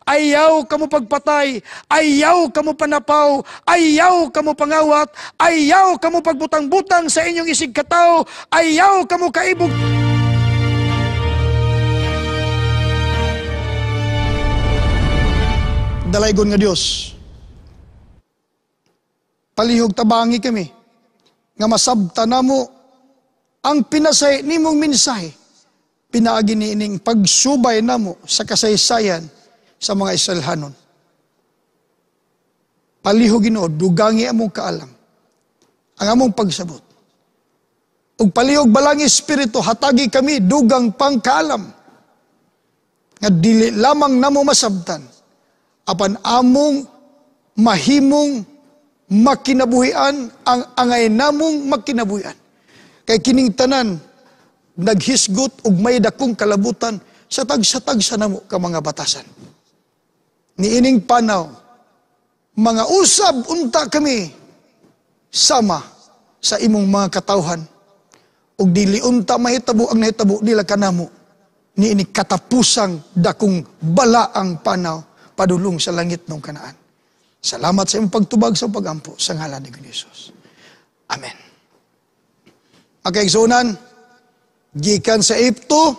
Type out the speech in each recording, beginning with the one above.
ayaw kamo pagpatay, ayaw kamo panapaw, ayaw kamo pangawat, ayaw kamo pagbutang-butang sa inyong isig katao, ayaw kamo kaibog. Dalaygon nga Dios, palihog tabangi kami, nga masabta na mo ang pinasay nimong mensahe, pinaagi niining pagsubay na mo sa kasaysayan sa mga Israelhanon. Palihog Ginoo, dugangi among kaalam, ang among pagsabot. Ug palihog balang Espiritu, hatagi kami dugang pang kaalam, nga dili lamang namo masabtan, apan among mahimong makinabuhian ang angay namong makinabuhian. Kay kining tanan naghisgot ug may dakong kalabutan sa tagsa-tagsa namo ka mga batasan. Niining panaw, mga usab unta kami sama sa imong mga katawhan ug dili unta mahitabo ang nahitabo nila kanamo. Niini katapusang dakong balaang panaw padulong sa langit ng Kanaan. Salamat sa iyong pagtubag sa pagampo sa ngalan ni Jesus. Amen. Makaigsunan, gikan sa Egypto,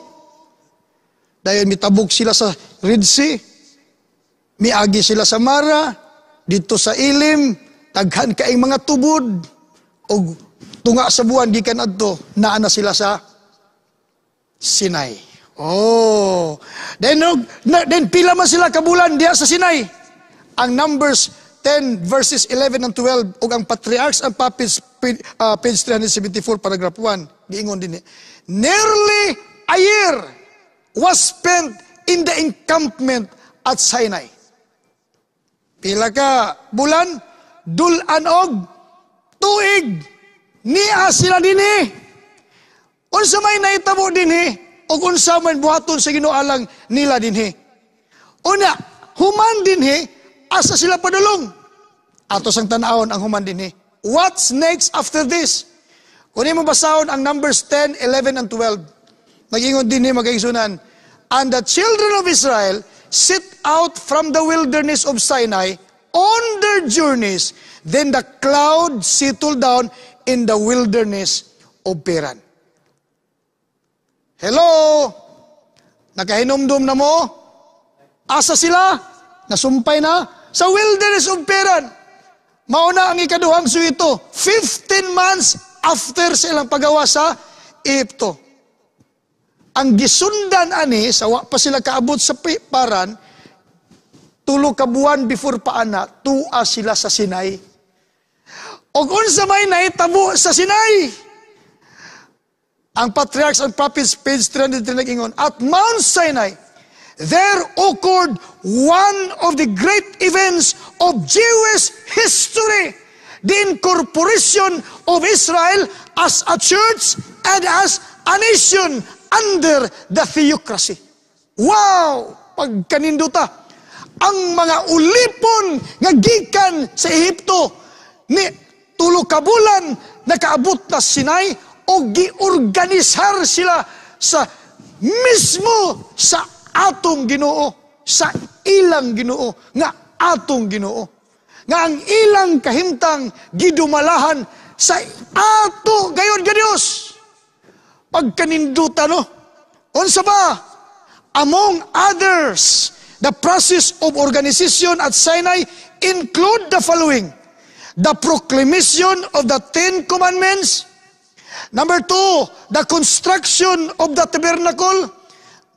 dahil mitabog sila sa Red Sea, miagi sila sa Mara, dito sa Ilim, taghan kaing mga tubod, o tunga sa buwan, gikan adto, naana sila sa Sinai. Oh, then pila man sila kabulan diya sa Sinai. Ang Numbers 10 verses 11 and 12 ug ang Patriarchs and Prophets page 374 paragraph 1 giingon din nearly a year was spent in the encampment at Sinai. Pila ka bulan dulan og tuig niya sila dinhi. Unsa may nahitabo dinhi? O unsa man buhaton sa Ginoo alang nila dinhi. Una, human dinhi, asa sila padulong. Ato sang tan-awon ang human dinhi. What's next after this? Kung mo basahon ang Numbers 10, 11, and 12, nag-ingon dinhi magaigsunan, and the children of Israel set out from the wilderness of Sinai on their journeys. Then the cloud settled down in the wilderness of Paran. Hello? Nakahinumdum na mo? Asa sila? Nasumpay na? Sa wilderness of Paran. Mauna ang ikaduhang suwito. 15 months after silang pagawa sa Egypto. Ang gisundan ani, sawa pa sila kaabot sa Paran, 3 ka buwan before paana, tua sila sa Sinai. O kung sa may nahitabo sa Sinai, ang Patriarchs and Prophets, page 303 nag-ingon, at Mount Sinai, there occurred one of the great events of Jewish history, the incorporation of Israel as a church and as a nation under the theocracy. Wow! Pagkaninduta, ang mga ulipon nga gikan sa Ehipto ni 3 ka bulan nakaabot na Sinai, o giorganisar sila sa mismo sa atong Ginoo, sa ilang Ginoo, nga atong Ginoo. Nga ang ilang kahimtang gidumalahan sa ato gayon nga Dios. Pagkaninduta no? Unsa ba? Among others, the process of organization at Sinai include the following: the proclamation of the 10 Commandments, Number 2, the construction of the tabernacle.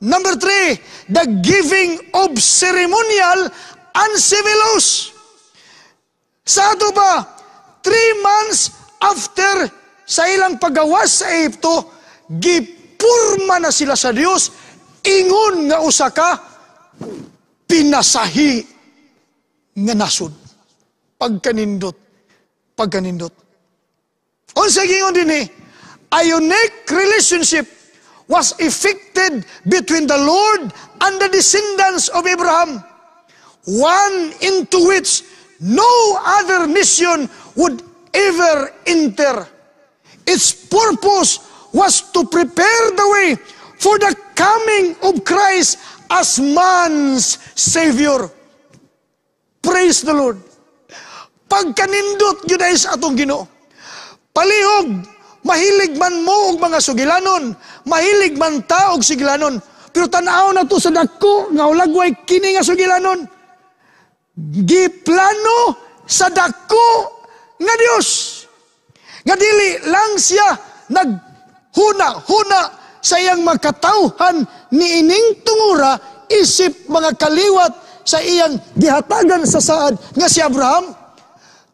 Number 3, the giving of ceremonial and civil laws. Sa ato ba, 3 months after sa ilang paggawas sa Egypto, gipurma na sila sa Dios, ingon nga usa ka pinasahi nga nasud. Pagkanindot. Unsa gingon dinhi? A unique relationship was effected between the Lord and the descendants of Abraham, one into which no other nation would ever enter. Its purpose was to prepare the way for the coming of Christ as man's Savior. Praise the Lord. Pagkanindot yun ay sa atong Ginoo. Palihog, mahilig man mo og mga sugilanon, mahilig man ta og sugilanon, pero tanaw na to sa dako nga ulagway kini nga sugilanon. Giplano sa dako nga Dios. Nga dili lang siya naghuna-huna sa iyang makatawhan ni ining tungura isip mga kaliwat sa iyang gihatagan sa saad nga si Abraham.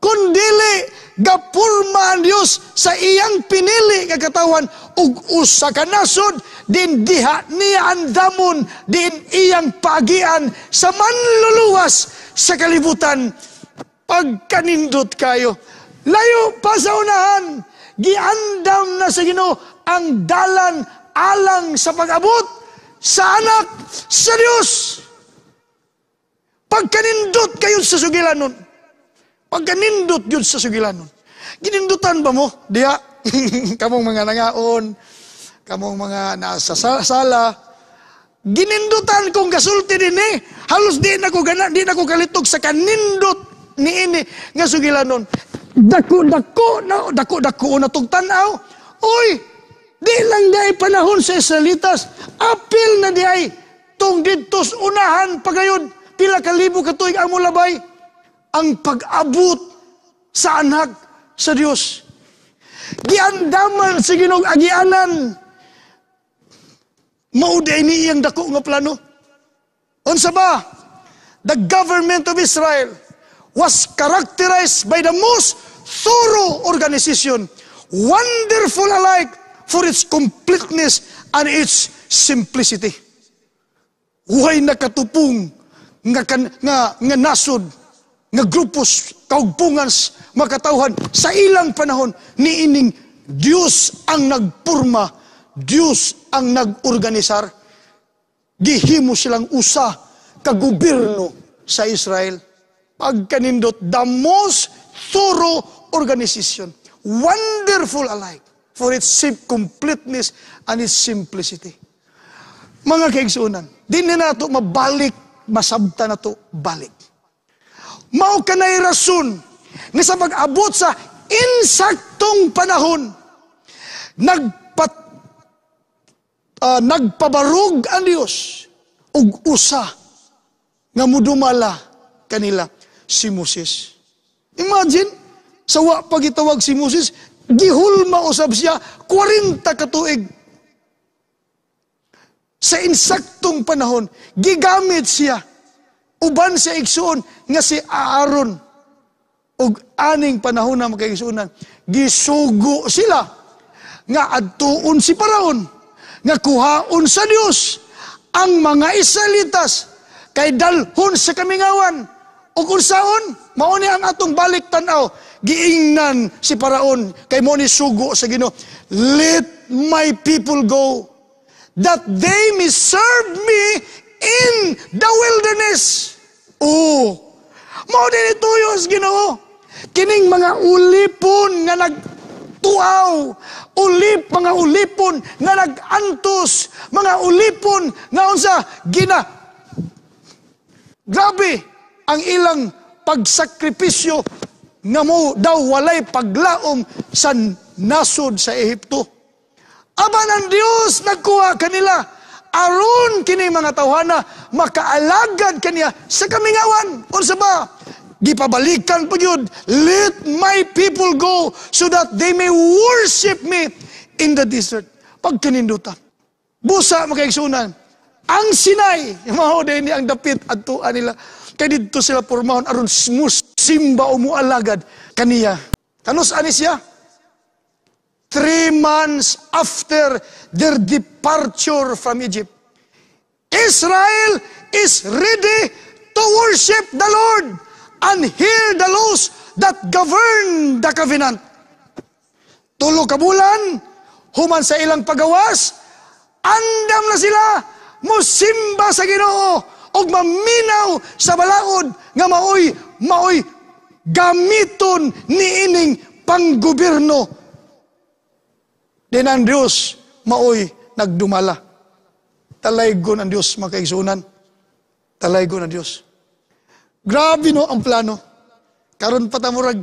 Kundili gapurma ang Diyos sa iyang pinili nga katawan ug usa ka nasod din diha niya andamon din iyang pagian sa manluluwas sa kalibutan. Pagkanindot kayo, layo pa sa unahan, giandam na sa Ginoo ang dalan alang sa pag-abot sa anak sa Dios. Pagkanindot kayo sa sugilanon. Pagkanindot yun sa sugilanon. Ginindutan ba mo? Diya, kamong mga nangaon, kamong mga nasa sala, ginindutan kong gasulti din eh. Halos di na ko kalitog sa kanindot ni ini nga sugilanon. Dako na tong tanaw. Uy, di lang di ay panahon sa Israelitas. Apil na di ay tong didtos unahan pagayod. Pila kalibo katuig ang mulabay. Ang pag-abot sa anak sa Diyos. Giandaman sa Ginoo agianan. Mauday ni iyang dako nga plano. Unsa ba? The government of Israel was characterized by the most thorough organization, wonderful alike for its completeness and its simplicity. Huway nakatupong nga nasod nga grupos, kaugpungans, makatawhan sa ilang panahon ni ining Diyos ang nagpurma, Diyos ang nag-organisar. Gihimo silang usa ka gobyerno sa Israel. Pagkanindot, the most thorough organization, wonderful alike for its completeness and its simplicity. Mga kaigsunan, di na nato mabalik, masabta na to balik. Mao kanay rason nga sa mag-abot sa insaktong panahon nagpabarog ang Dios ug usa nga mudumala kanila si Moses. Imagine sa wa pagitawag si Moses, gihulma usab siya 40 katuig. Sa insaktong panahon gigamit siya uban sa igsuon nga si Aaron. Og aning panahon na magkaigsuonan, gisugo sila nga adtuon si Paraon, nga kuhaon sa Dios ang mga Israelitas kay dalhon sa kamingawan. Og unsaon, mao ni ang atong balik tan-aw, giingnan si Paraon kay mo ni sugo sa Ginoo, let my people go that they may serve me in the wilderness. Oh, mao din ituyo sa Ginoo. Kining mga ulipon nga nagtuaw, mga ulipon nga nagantos, mga ulipon nga unsa grabe ang ilang pagsakripisyo nga mo daw walay paglaom sa nasod sa Ehipto. Aban ang Dios nagkuha kanila aron kini mga tawhana makaalagad kaniya sa kamingawan. Unsa ba? Gipabalikan po yun, let my people go so that they may worship me in the desert. Pagkaninduta. Busa makaigsunan. Ang Sinai, mahoday ni ang dapit at tuan nila. Kaya dito sila pormahon aron simba o mualagad kaniya. Kanus ani siya? 3 months after their departure from Egypt, Israel is ready to worship the Lord and hear the laws that govern the covenant. 3 ka bulan, human sa ilang pagawas, andam na sila, musimba sa Ginoo, og maminaw sa balaod, nga maoy gamiton ni ining panggobyerno. Din ang Diyos, maoy nagdumala. Talaygon ang Diyos, mga kaigsunan. Talaygon ang Diyos. Grabe no ang plano. Karon patamurag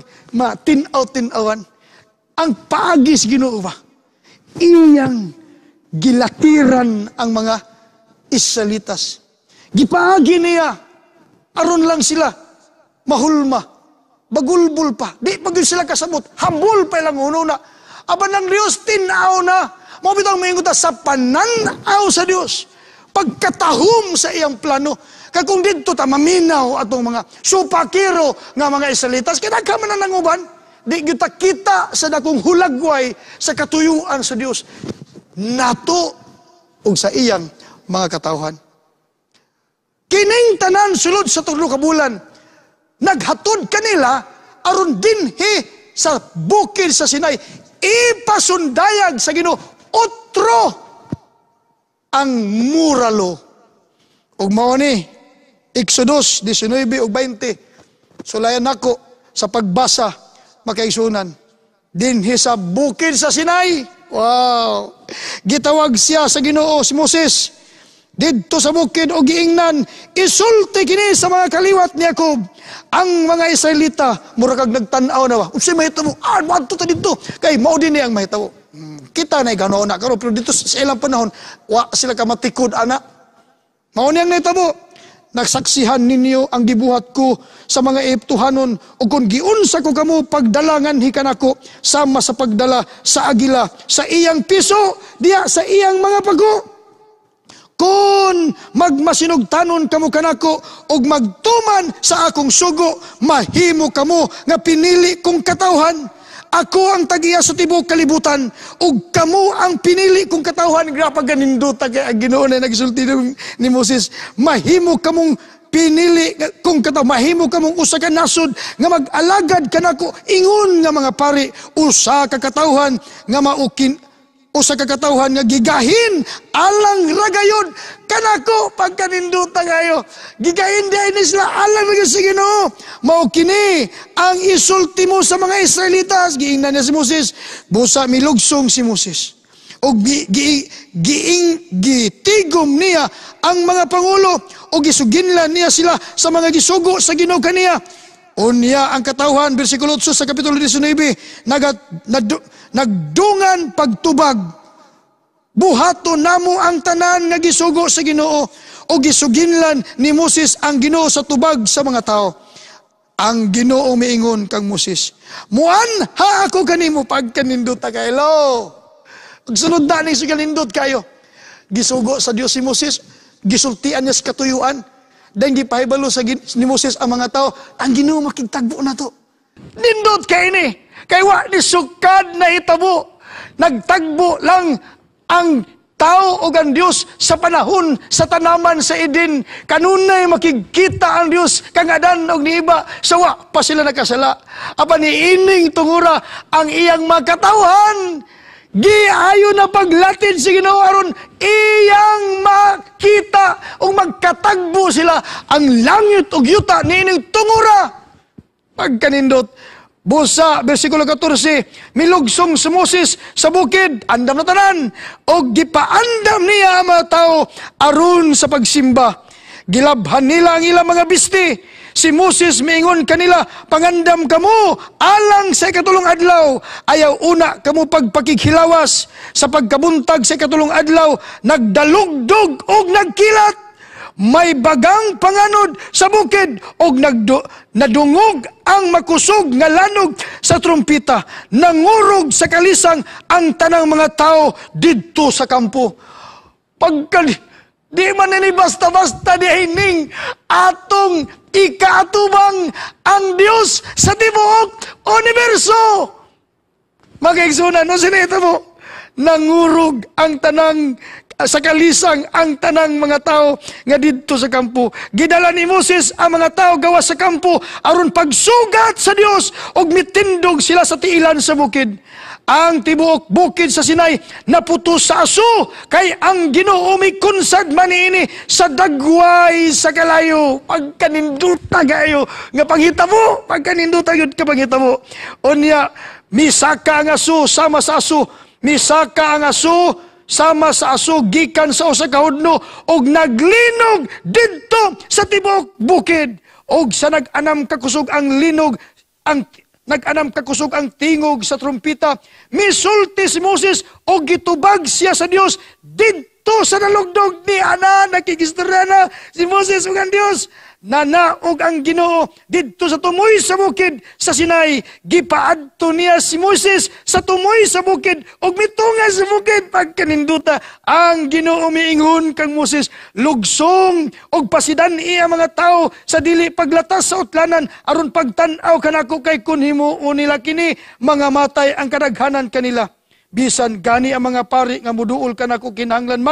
tinaw-tinawan. Ang paagis Ginoo ba? Iyang gilatiran ang mga Israelitas. Gipaagi niya. Aron lang sila mahulma. Bagulbul pa. Di pag sila kasabot. Hambul pa lang uno na. Aba ng Diyos, tinaw na. Mabitang mainguta sa pananaw sa Diyos. Pagkatahom sa iyang plano. Kaya kung dito ta maminaw atong mga supakiro nga mga Israelitas, kita ka man nanguban. Di kita sa dakong hulagway sa katuyuan sa Diyos. Nato o sa iyang mga katawhan. Kining tanan sulod sa 3 ka bulan, naghatod kanila aron dinhi sa bukid sa Sinai, ipasundayag sa Ginoo otro ang muralo. Ug mao ni Exodus 19 ug 20. Sulayan nako sa pagbasa makaigsunan. Dinhi sa bukid sa Sinai. Wow. Gitawag siya sa Ginoo si Moses. Didto sa bukid o giingnan, isulti kini sa mga kaliwat ni Jacob. Ang mga Israelita, mura kag nagtanaw na ba? Unsay mahitabo? Wadto ta dito. Kay mao din ang mahitabo. Kita na ganoon na karon pero dito sa ilang panahon, wa sila ka matikod ana. Mao ni ang nahitabo. Nagsaksihan ninyo ang gibuhat ko sa mga Ehiptohanon o kung giunsa ko kamo pagdalangan hikan ako sama sa pagdala sa agila sa iyang piso diya sa iyang mga pago. Kung magmasinugtanon kamo kanako og magtuman sa akong sugo, mahimo kamo nga pinili kong katawhan. Ako ang tagiya sa tibok kalibutan ug kamo ang pinili kong katawhan. Grapa ganindota kay ang Ginoo na nagsulti ni Moses. Mahimo kamong pinili kong katawhan. Mahimo kamong usa ka nasod nga mag-alagad kanako ingon nga mga pari. Usa ka katawhan nga maukin. Usa ka katawhan nga gigahin alang ragayon kanako pagkaninduta kayo. Gigahin di ini sila alang ragayon sa Ginoo. Mao kini ang isulti mo sa mga Israelitas. Giingnan niya si Moses. Busa milugsong si Moses. O gitigom niya ang mga pangulo o gisuginlan niya sila sa mga gisugo sa Ginoo kaniya. Unya ang katawhan, versikulo 8 sa kapitulo 19, nagdungan pagtubag. Buhato namo ang tanan nga gisugo sa Ginoo o gisuginlan ni Moses ang Ginoo sa tubag sa mga tao. Ang Ginoo miingon kang Moses, muan ha ako kanimo pagkanindot kayo. Hello. Pagsunod na ni sa kanindot kayo. Gisugo sa Dios si Moses, gisultian niya sa katuyuan. Dahil gipahibalo sa ni Moses ang mga tao, ang Ginoo makigtagbo na to. Nindot kay ni. Kay wa ni sukad na hitabo. Nagtagbo lang ang tao o ang Diyos sa panahon sa tanaman sa Eden. Kanunay makikita ang Diyos kang Adan o ni iba. Sawa pa sila nakasala. Aba ni ining tungura ang iyang makatawhan. Giayo na paglatid si Ginoo aron iyang makita o magkatagbo sila ang langit o yuta niining tungura. Pagkanindot, busa, versikulo 14, milugsong si Moses sa bukid, andam na tanan, o gipaandam niya ang mga tao aron sa pagsimba. Gilabhan nila ang ilang mga bisti. Si Moses miingon kanila, pangandam kamo, alang sa ikatulong adlaw. Ayaw una kamo pagpakikhilawas. Sa pagkabuntag sa ikatulong adlaw, nagdalugdog o nagkilat. May bagang panganod sa bukid o nadungog ang makusog nga lanog sa trumpita. Nangurog sa kalisang ang tanang mga tao didto sa kampo. Di man ni basta-basta di hining atong ikaatubang ang Diyos sa tibuok universo. Mag-igsunan, no sinita mo? Nangurog ang tanang sa kalisang ang tanang mga tao nga didto sa kampo. Gidala ni Moses ang mga tao gawa sa kampo aron pagsugat sa Dios og mitindog sila sa tiilan sa bukid. Ang tibuok bukid sa Sinai naputos sa aso kay ang Ginoo mikunsad maniini sa dagway sa kalayo. Pagkaninduta gayo nga panghitabo, pagkaninduta gyud ka panghitabo. Unya misaka ang aso sama sa aso, misaka ang aso sama sa aso gikan sa usa ka hudno og naglinog didto sa tibok bukid og sa nag-anam kakusog ang linog nag-anam kakusog ang tingog sa trumpita, misulti si Moses og gitubag siya sa Dios didto sa nalugdog ni ana. Nakigistorya na si Moses ug ang Dios. Nanaog ang Ginoo didto sa tumoy sa bukid sa Sinai. Gipaadto niya si Moses sa tumoy sa bukid ug mitunga sa bukid pagkaninduta ang Ginoo miingon kang Moses, lugsong og pasidan iya mga tao sa dili paglatas sa utlanan aron pagtan-aw kanako kay kun himuon nila kini mga matay ang kadaghanan kanila. Bisan gani ang mga pari nga muduol kanako kinahanglan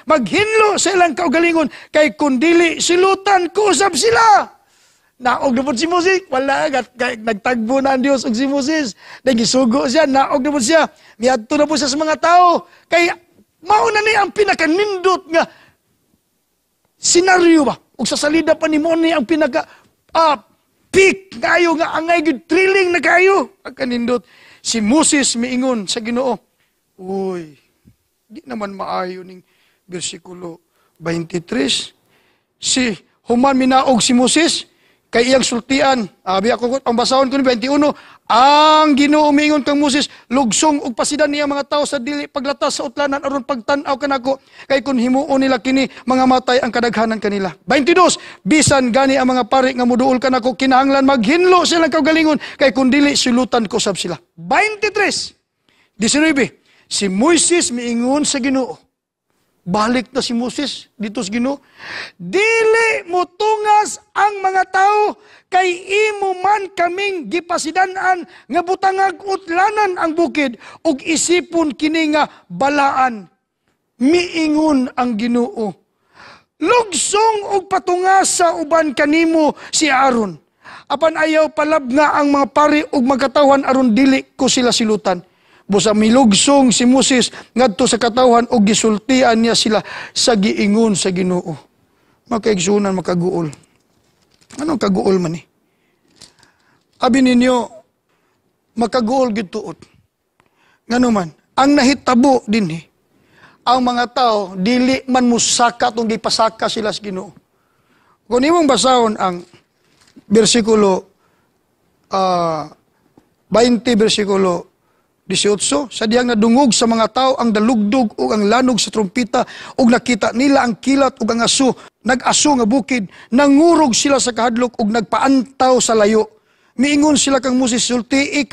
maghinlo sa ilang kaugalingon kay kun dili silutan ko usab sila. Naog na po si Moses, wala nagtagbo na ang Dios og si Moses. Nagisugo siya, naog na po siya. Miadto na po siya sa mga tao kay mao na ni ang pinakanindot nga senaryo ba. Ug sa salida pa ni mo ni ang pinaka peak kayo nga angay gud thrilling na kayo. Pagkanindot si Moses miingon sa Ginoo, uy, di naman maayo ning bersikulo 23. Si human minaog si Moses, kay iyang sultian. Abi ako ang basahon ko ni 21. Ang Ginoo miingon kang Moses, lugsong ug pasidan niya mga tao sa dili paglatas sa utlanan aron pagtan-aw kanako kay kun himuon nila kini mga matay ang kadaghanan kanila. 22. Bisan gani ang mga pari nga muduol kanako kinahanglan maghinlo sila kaugalingon kay kun dili silutan ko sab sila. 23. 19. Si Moises miingon sa Ginoo. Balik na si Moses dito sa Ginoo. Dili mo tungas ang mga tao kay imo man kaming gipasidan-an nga butangag utlanan ang bukid ug isipon kini nga balaan. Miingon ang Ginoo. Lugsong og patungas sa uban kanimo si Aaron. Apan ayaw palab nga ang mga pari ug magkatawhan aron dili ko sila silutan. Busa milugsong si Moses ngadto sa katawhan og gisultian niya sila sa giingon sa Ginoo. Makaigsunan makaguol. Anong kaguol man ni? Abi ninyo makaguol gid tuod. Ngano man, ang nahitabo dinhi ang mga tao dili man musaka tong gipasaka sila sa Ginoo. Kung imong basahon ang bersikulo 20 bersikulo 18, sa diyang nadungog sa mga tao ang dalugdog o ang lanog sa trumpita ug nakita nila ang kilat ug ang aso, nag-aso nga bukid, nangurog sila sa kahadlok ug nagpaantaw sa layo. Miingon sila kang Moses, sulti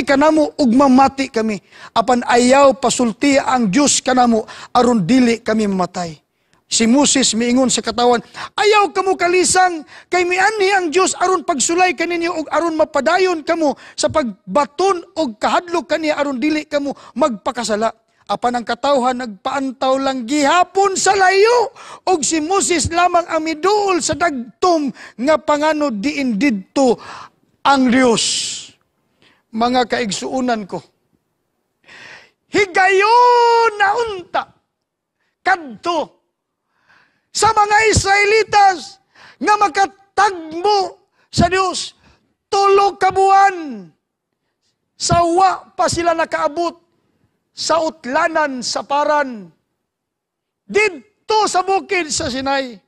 kanamo ug mamati kami. Apan ayaw pasulti ang Dios kanamo aron dili kami mamatay. Si Moses miingon sa katawan, ayaw kamo kalisang kay mianhi ang Dios aron pagsulay kaninyo ug aron mapadayon kamo sa pagbaton og kahadlok kaniya aron dili kamo magpakasala. Apan ang katawhan nagpaantaw lang gihapon sa layo og si Moses lamang ang miduol sa dagtom nga panganod diin didto ang Dios. Mga kaigsuunan ko, higayon na unta kadto sa mga Israelitas nga makatagbo sa Dios 3 ka buwan sa wa pa sila nakaabot sa utlanan sa Paran didto sa bukid sa Sinai.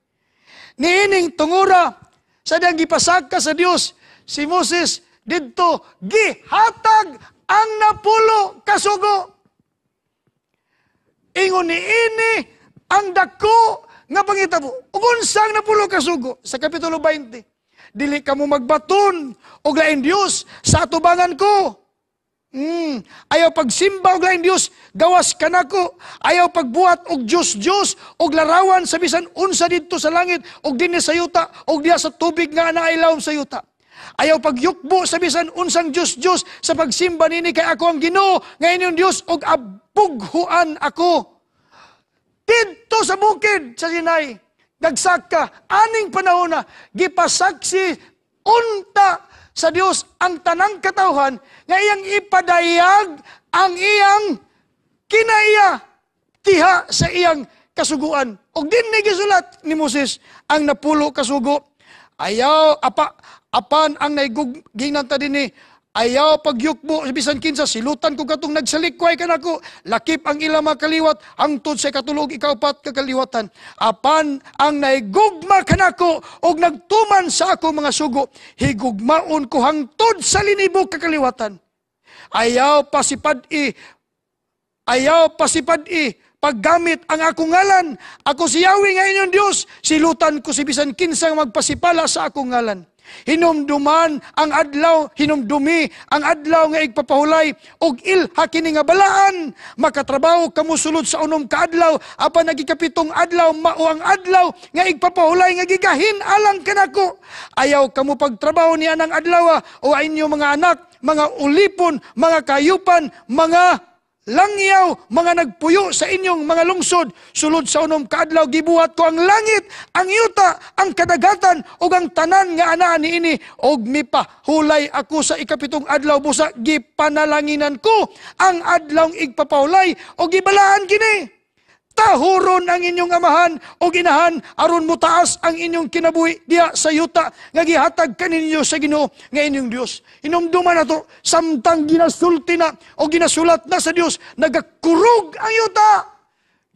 Niining tungura sa diyang gipasaka sa Dios si Moses didto gihatag ang 10 ka sugo. Ingon niini ang dako nga pangitabo, ug unsang 10 ka sugo sa kapitulo 20. Dili kamo magbaton og lain Dios sa atubangan ko. Ayaw pagsimba og lain Dios, gawas kanako. Ayaw pagbuhat og Dios og larawan sa bisan unsa didto sa langit og dinhi sa yuta og diha sa tubig nga nailawom sa yuta. Ayaw pagyukbo sa bisan unsang Dios sa pagsimba nini kay ako ang Ginoo nga inyong Dios og abughuan ako. Dito sa bukid sa Sinai, nagsaka, aning panahon na, gipasaksi, unta sa Dios ang tanang katawhan, nga iyang ipadayag ang iyang kinaiya, tiha sa iyang kasuguan. Og din ni gisulat ni Moses, ang 10 kasugo, ayaw, apan ang naigugingnan ta din ni, Ayaw pagyukbo, bisan kinsa, silutan ko katong nagsalikway ka nako, lakip ang ilang mga kaliwat, hangtod sa katulog ikaupat kakaliwatan. Apan ang naigugma ka nako, og nagtuman sa ako mga sugo, higugmaon ko hangtod sa linibog kakaliwatan. Ayaw pasipad-i, paggamit ang akong ngalan. Ako si Yahweh nga inyong Diyos, silutan ko si bisan kinsang magpasipala sa akong ngalan. Hinumdumi ang adlaw nga igpapahulay og ilha kini nga balaan, makatrabaho kamo sulod sa unom ka adlaw, apan nagikapitong adlaw mao ang adlaw nga igpapahulay nga gigahin alang kanako. Ayaw kamo pagtrabaho niya ng adlaw o inyo mga anak, mga ulipon, mga kayupan, mga langyaw, mga nagpuyo sa inyong mga lungsod. Sulod sa unom kaadlaw gibuhat ko ang langit, ang yuta, ang kadagatan, ug ang tanan nga anaa niini, og mipahulay ako sa ikapitong adlaw busa gipanalanginan ko ang adlawng igpapahulay og gibalaan kini. Tahuron ang inyong amahan o ginahan aron mutaas ang inyong kinabuhi diha sa yuta nga gihatag kaninyo sa Ginoo nga inyong Dios. Hinumduman nato samtang ginasulti na o ginasulat na sa Dios, nagakurog ang yuta.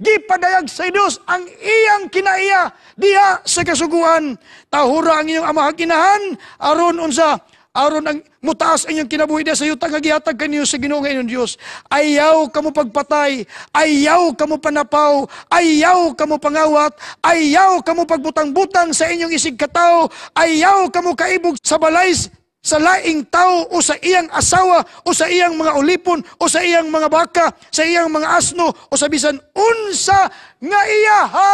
Gipadayag sa Dios ang iyang kinaiya diha sa kasuguan. Tahura ang inyong amahan ginahan aron unsa, aron ang mutaas ang inyong kinabuhi diha sa yuta nga gihatag kaninyo sa Ginoo nga inyong Dios. Ayaw kamo pagpatay, ayaw kamo panapaw, ayaw kamo pangawat, ayaw kamo pagbutang-butang sa inyong isig katao, ayaw kamo kaibog sa balay sa laing tao o sa iyang asawa o sa iyang mga ulipon o sa iyang mga baka, sa iyang mga asno o sa bisan unsa nga iya ha.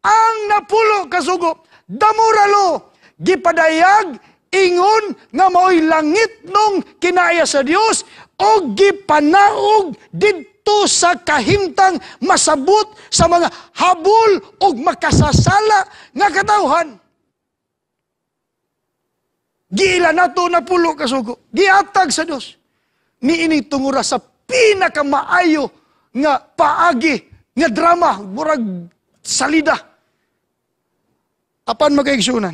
Ang napulo kasugo, damuralo, gipadayag ingon nga mao'y langit nung kinaya sa Dios o gipanaog didto sa kahimtang masabot sa mga habol o makasasala nga katawhan. Giila nato na pulo kasugo, giatag sa Dios. Niini tungura sa pinakamaayo nga paagi, nga drama, murag salida. Apan magkaigsunan.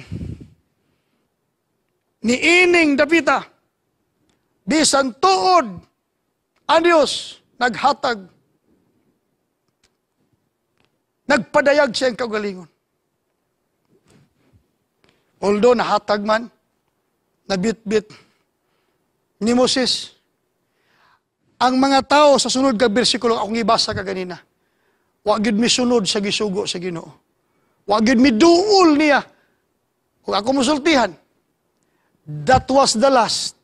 Niining dapita, bisan tuod ang Diyos naghatag, nagpadayag siyang kaugalingon. Although nahatag man, nabit-bit ni Moses, ang mga tao sa sunod ka bersikulo, akong ibasa ka ganina, wa gid mi sunod sa gisugo sa Ginoo. Wa gid mi duol niya. Kung ako musultihan, that was the last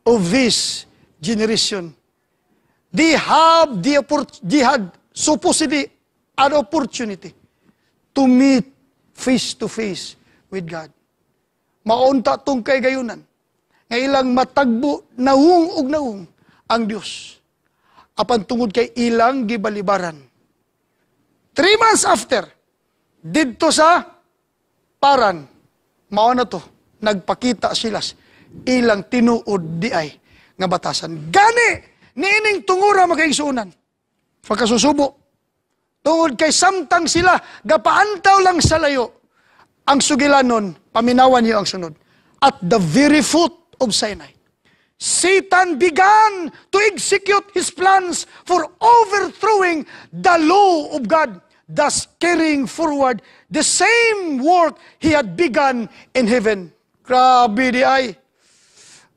of this generation. They had supposedly an opportunity to meet face to face with God. Maunta tong kay gayunan. Nga ilang matagbo naung og naung ang Dios. Apan tungod kay ilang gibalibaran. 3 months after, didto sa Paran, mao na to, nagpakita sila ilang tinuod di ay nga batasan. Gani, niining tungura makaigsuunan. Pagkasusubo, tungod kay samtang sila, gapaantaw lang sa layo, ang sugilanon, paminawan niyo ang sunod. At the very foot of Sinai, Satan began to execute his plans for overthrowing the law of God, thus carrying forward the same work he had begun in heaven. Grabe di ay.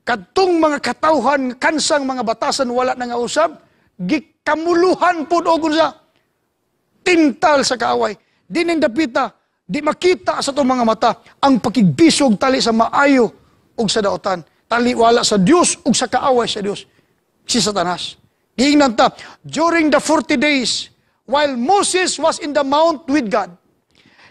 Kadtong mga katawhan, kansang mga batasan, wala na nga usab, gikamuluhan po doon sa tintal sa kaaway. Di ning dapita, di makita sa itong mga mata, ang pakigbisog tali sa maayo o sa daotan. Tali wala sa Diyos o sa kaaway sa Diyos. Si Satanas. Giingnan ta, during the 40 days, while Moses was in the mount with God,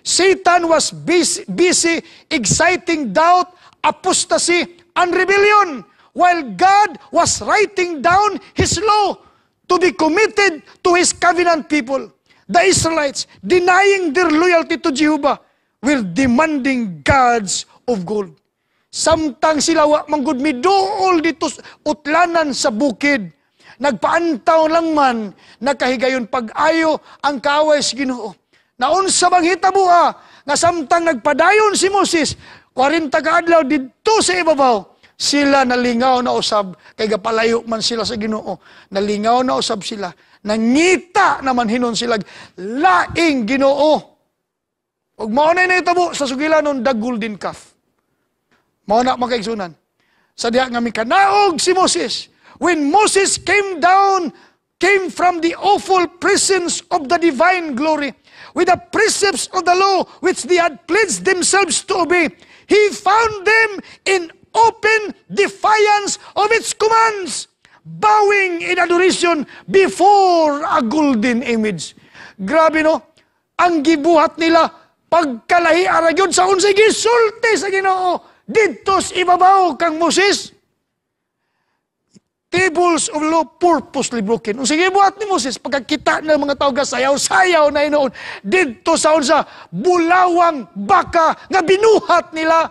Satan was busy exciting doubt, apostasy, and rebellion, while God was writing down His law to be committed to His covenant people. The Israelites, denying their loyalty to Jehovah, were demanding gods of gold. Samtang sila wa manggod miduol dito utlanan sa bukid, nagpaantaw lang man, nakahigayon pag-ayo ang kaaway sa Ginoo. Naon sa manghitabuha, nga samtang nagpadayon si Moses, 40 ka adlaw dito sa ibabaw, Sila nalingaw na usab, kay gapalayo man sila sa Ginoo. Nalingaw na usab sila. Nangita naman hinon sila, laing Ginoo. Ug mao na nahitabo sa sugilan ng the golden calf. Mao na makaigsunan. Sa diha nga mikanaog si Moses. When Moses came from the awful presence of the divine glory, with the precepts of the law which they had pledged themselves to obey, he found them in open defiance of its commands, bowing in adoration before a golden image. Grabe no, ang gibuhat nila pagkalahi aragyon sa unsay gisulti sa Ginoo didto sa ibabaw kang Moses. Tables of law purposely broken. Unsay gibuhat ni Moses pagkakita ng mga tao sayaw-sayaw na inoon didto sa unsa bulawang baka nga binuhat nila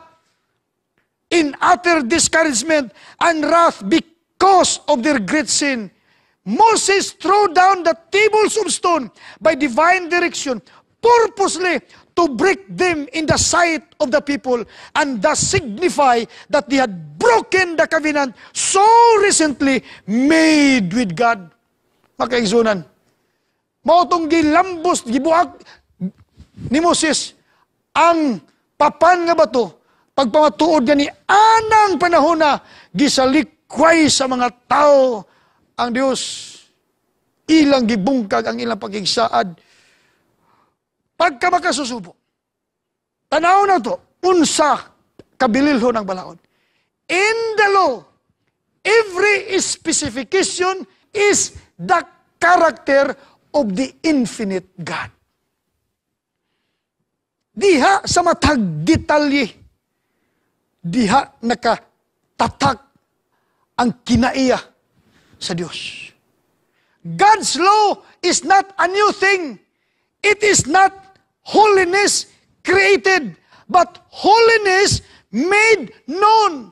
in utter discouragement and wrath because of their great sin. Moses threw down the tables of stone by divine direction, purposely to break them in the sight of the people, and thus signify that they had broken the covenant so recently made with God. Makaigsunan. Mao tong gilambos, gibuak ni Moses ang papan nga bato, pagpamatuod niya ni anang panahon na gisalikway sa mga tao ang Dios, ilang gibungkag ang ilang pagigsaad. Pagka makasusubo, tanaw na to, unsa kabililho ng balaod. In the law, every specification is the character of the infinite God. Diha sa matag detalye, diha nakatatak ang kinaiya sa Diyos. God's law is not a new thing. It is not holiness created, but holiness made known.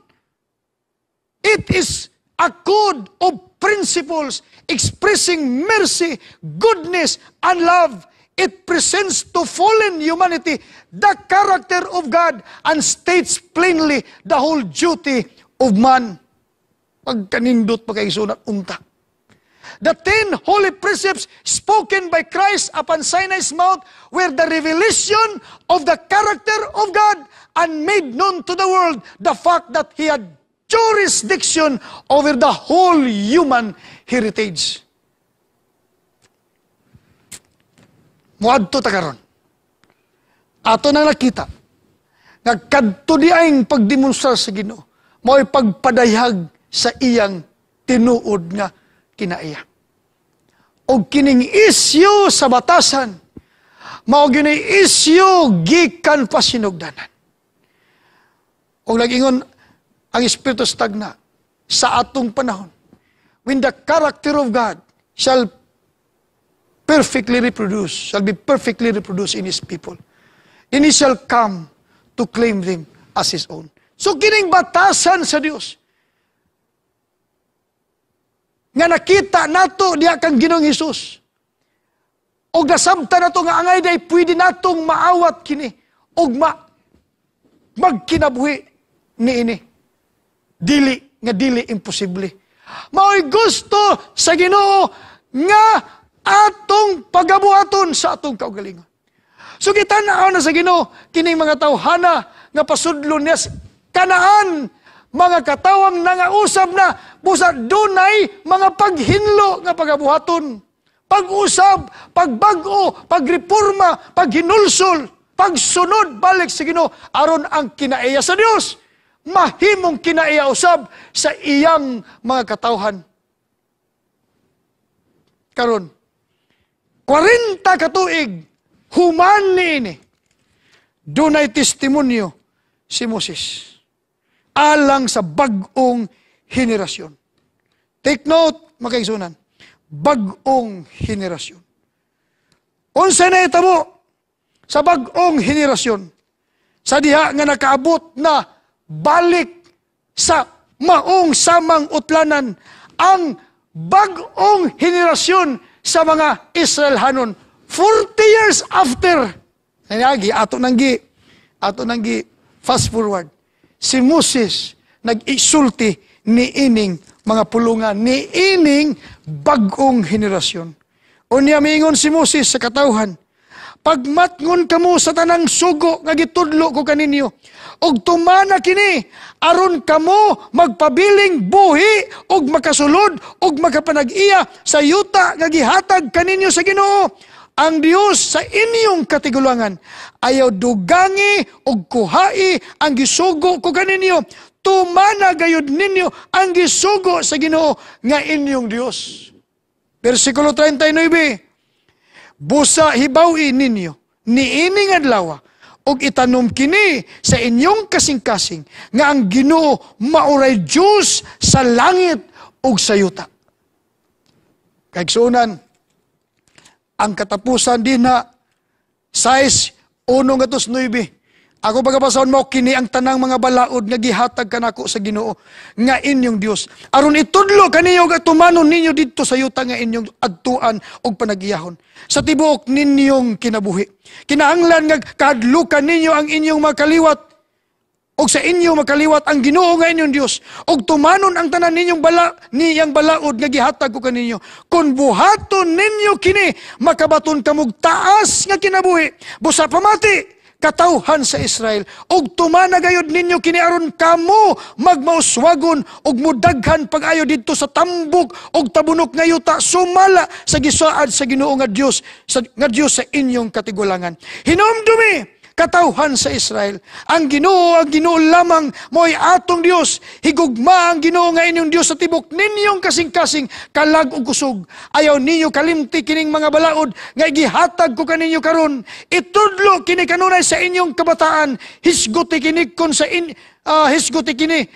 It is a code of principles expressing mercy, goodness, and love. It presents to fallen humanity the character of God and states plainly the whole duty of man. Pagkanindot pagkaisunat unta. The 10 holy precepts spoken by Christ upon Sinai's mount were the revelation of the character of God and made known to the world the fact that He had jurisdiction over the whole human heritage. Muadto ta karon. Ato na nakita nga kadto diayng pagdemonstrar sa Ginoo mao'y pagpadayag sa iyang tinuod nga kinaiya. O kining isyu sa batasan, mao gyud isyu gikan pasinugdanan. O lagingon ang Espiritu stagna sa atong panahon, when the character of God shall be perfectly reproduced in His people, then He shall come to claim them as His own. So kining batasan sa Dios nga nakita nato diha kang Ginoong Hesus. Og nasabta nato nga angay day pwede natong maawat kini og magkinabuhi niini. Dili imposible. Mao'y gusto sa Ginoo nga atong pagabuhaton sa atong kaugalingon. So kita-naaw na sa Ginoo kining mga tawhana nga pasudlon niya kanaan mga katawang nangausab na busa dunay mga paghinlo nga pagabuhaton. Pag-usab, pagbag-o, pagreforma, paghinulsol, pagsunod balik sa Ginoo aron ang kinaiya sa Dios mahimong kinaiya usab sa iyang mga katawhan. Karon 40 katuig human niini dunay testimonyo si Moses alang sa bag-ong henerasyon. Take note, makaigsunan. Bag-ong henerasyon. Unsa na itabo sa bag-ong henerasyon? Sa diha nga nakaabot na balik sa maong samang utlanan ang bag-ong henerasyon sa mga Israelhanon 40 years after. Ato nanggi fast forward. Si Moses nag-isulti ni ining mga pulungan, ni ining bagong henerasyon. Unya miingon si Moses sa katawhan, pagmatngon kamo sa tanang sugo nga gitudlo ko kaninyo, og tumana kini, aron kamo magpabiling buhi, og makasulod, og makapanag-iya sa yuta nga gihatag kaninyo sa Ginoo. Ang Dios sa inyong katigulangan, ayaw dugangi og kuhai ang gisugo ko kaninyo. Tumana gayud ninyo ang gisugo sa Ginoo nga inyong Dios. Versikulo 39, busa hibawi ninyo ni ining adlaw og itanom kini sa inyong kasing-kasing nga ang Ginoo mauray Dios sa langit ug sa yuta. Kaigsunan, ang katapusan din na 6:1-9. Ako pagkabasahon mo, kini ang tanang mga balaod nga gihatag kanako sa Ginoo nga inyong Dios. Aron itudlo kaniyo nga tumanon ninyo didto sa yuta nga inyong adtuan og panagiyahon. Sa tibuok ninyong kinabuhi. Kinahanglan nga kahadlukan ninyo ang inyong makaliwat og sa inyo makaliwat ang Ginoo nga inyong Dios, og tumanon ang tanan ninyong niyang balaod nga gihatag ko kaninyo. Kung buhaton ninyo kini, makabaton kamog taas nga kinabuhi, busa pamati, katawhan sa Israel, og tumana gayud ninyo kini aron kamo magmauswagon og mudaghan pag-ayo didto sa tambok og tabunok nga yuta, sumala sa gisaad sa Ginoo nga Dios, nga Dios sa inyong katigulangan. Hinumdumi katawhan sa Israel, ang Ginoo lamang mo'y atong Dios. Higugma ang Ginoo nga inyong Dios sa tibok ninyong kasing-kasing kalag ug kusog. Ayaw ninyo kalimti kining mga balaod nga gihatag ko kaninyo karon. Itudlo kini kanunay sa inyong kabataan. Hisguti kini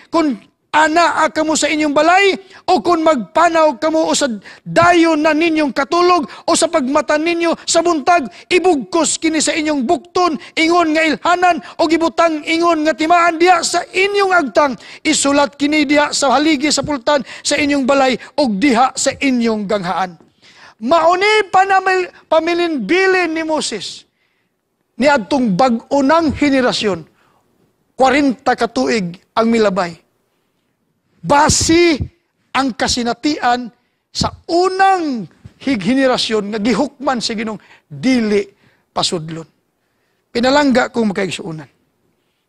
kun anaa kamo sa inyong balay, o kung magpanaw kamo o sa dayon na ninyong katulog, o sa pagmatan ninyo sa buntag, ibugkos kini sa inyong bukton, ingon nga ilhanan, o gibutang ingon nga timaan diya sa inyong agtang, isulat kini diya sa haligi sa pultan sa inyong balay, o diha sa inyong ganghaan. Mauni pamilinbilin ni Moses, ni adtong bag-unang henerasyon, 40 katuig ang milabay. Basi ang kasinatian sa unang henerasyon nga gihukman sa Ginoong dili pasudlon. Pinalangga kong makaigsuunan.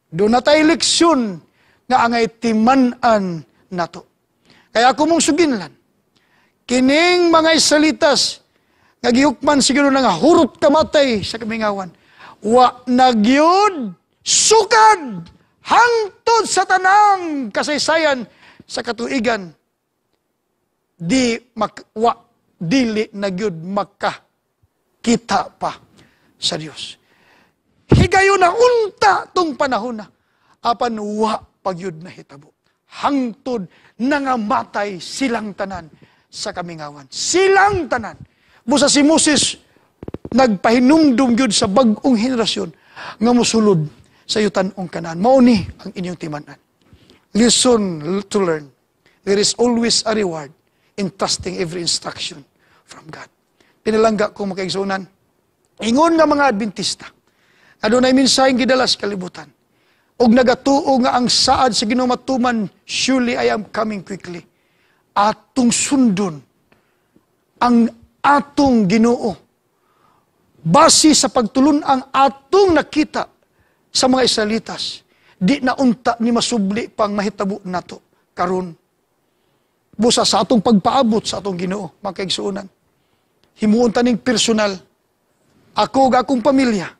Doon na tayo leksyon nga angay timanan nato. Kaya ako mong suginlan, kining mga salitas nga gihukman sa Ginoong nga hurot kamatay sa kamingawan, wa nagyod sukad hangtod sa tanang kasaysayan sa katuigan, dili na gyud makakita pa sa Dios. Higayon na unta tong panahon na, apan wa pagyud na hitabo. Hangtod nangamatay silang tanan sa kamingawan. Silang tanan. Busa si Moses, nagpahinumdum gyud sa bag-ong henerasyon nga mosulod sa yutan-ong Kanaan. Mauni ang inyong timanan. Listen to learn. There is always a reward in trusting every instruction from God. Pinalangga ko makaigsunan. Ingon nga mga Adventista, adunay minsaheng gidalas kalibutan, og nagatuo nga ang saad sa Ginoo matuman, surely I am coming quickly. Atong sundon ang atong Ginoo. Base sa pagtulon ang atong nakita sa mga Israelitas, di na unta ni masubli pang mahitabo nato karon. Busa sa atong pagpaabot sa atong Ginoo, makaigsuunan. Himuon taning personal, ako ga akong pamilya,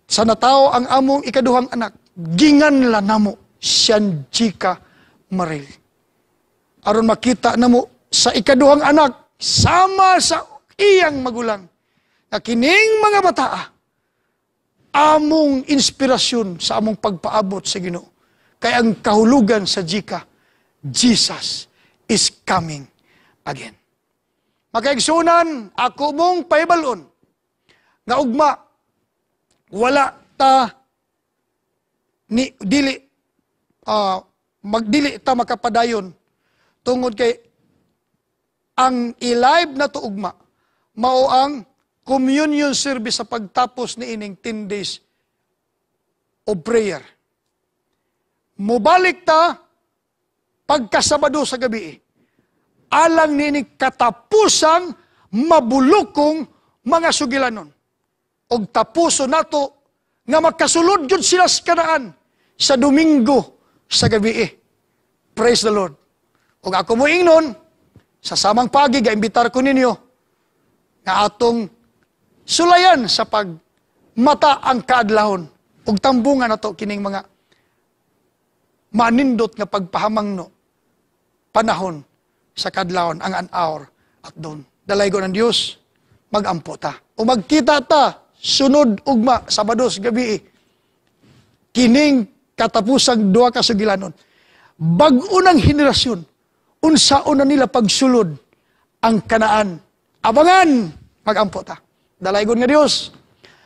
sa natao ang among ikaduhang anak, ginganla namo siyang Chika Maril. Aron makita namo sa ikaduhang anak, sama sa iyang magulang, na kining mga bataa, among inspirasyon sa among pagpaabot sa Ginoo. Kaya ang kahulugan sa Jika, Jesus is coming again. Makaigsunan, ako mong paibalon, nga ugma, wala ta, magdili ta makapadayon, tungod kay, ang i-live na to ugma, mao ang communion service sa pagtapos ni ining 10 days of prayer. mubalik ta pagkasabado sa gabi. Alang nini katapusang mabulukong mga sugilanon. Og tapuso nato nga magkasulod yun sila sa Kanaan sa Domingo sa gabi. Praise the Lord. Og ako mo ingnon, sa samang pagi, gaimbitar ko ninyo, nga atong sulayan sa pagmata ang kaadlahon. Og tambungan na to kining mga manindot nga pagpahamangno panahon sa kadlawon ang an hour at doon. Dalaygo ng Diyos, magampo ta. O magkita ta, sunod ugma, Sabado sa gabi, kining katapusang duha ka sugilanon. Bag-unang henerasyon, unsaon na nila pagsulod ang Kanaan. Abangan, magampo ta. Dalaygon nga Diyos,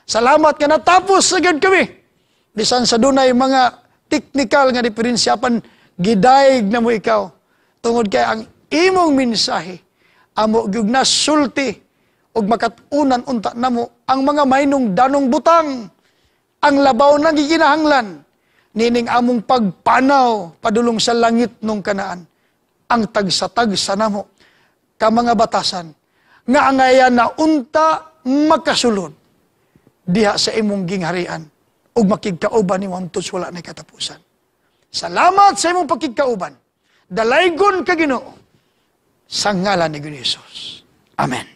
salamat nga natapos sa gid kami. Bisan sa dunay mga technical nga diferensyapan, gidayeg na mo ikaw. Tungod kay ang imong mensahe, amo gyud na sulti, og makatunan unta namo ang mga maynong danong butang, ang labaw na gikinahanglan, nining among pagpanaw padulong sa langit nung Kanaan, ang tagsa-tagsa namo ka mga batasan, nga angaya na unta makasulod diha sa imong gingharian, ug makigkauban ni hangtod wala na katapusan. Salamat sa imong pakigkauban. Dalaygon ka Ginoo sa ngalan ni Jesus. Amen.